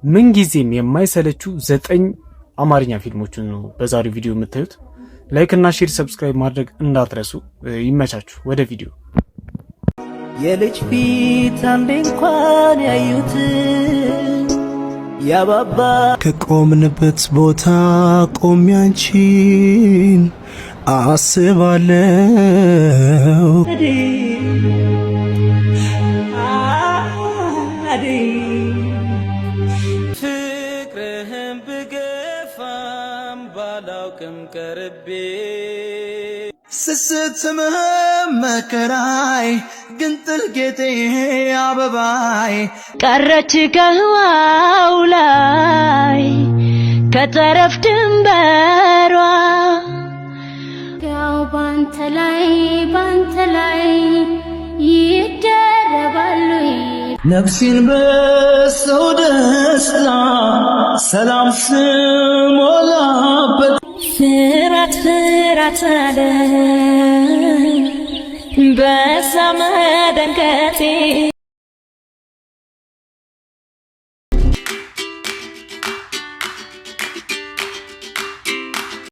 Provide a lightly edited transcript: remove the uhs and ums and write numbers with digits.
ምን ጊዜም የማይሰለቹ 9 አማርኛ ፊልሞችን ነው በዛሬው ቪዲዮ የምታዩት። ላይክ እና ሼር ሰብስክራይብ ማድረግ እንዳትረሱ። ይመቻችሁ። ወደ ቪዲዮ። የልጅ ፊት አንዴ እንኳን ያዩት ያባባ ከቆምንበት ቦታ ቆሜ አንቺን አስባለሁ። ፍቅርህን ብገፋም ባላውቅም ቀርቤ ስስትምህ መከራይ ግንጥል ጌጤ አበባይ ቀረች ከህዋው ላይ ከጠረፍ ድንበሯ ያው ባንተ ላይ ይደረባሉ ነፍሴን በሰው ደስታ ሰላም ስሞላበት ፍራት አለ በሰመ ደንገቴ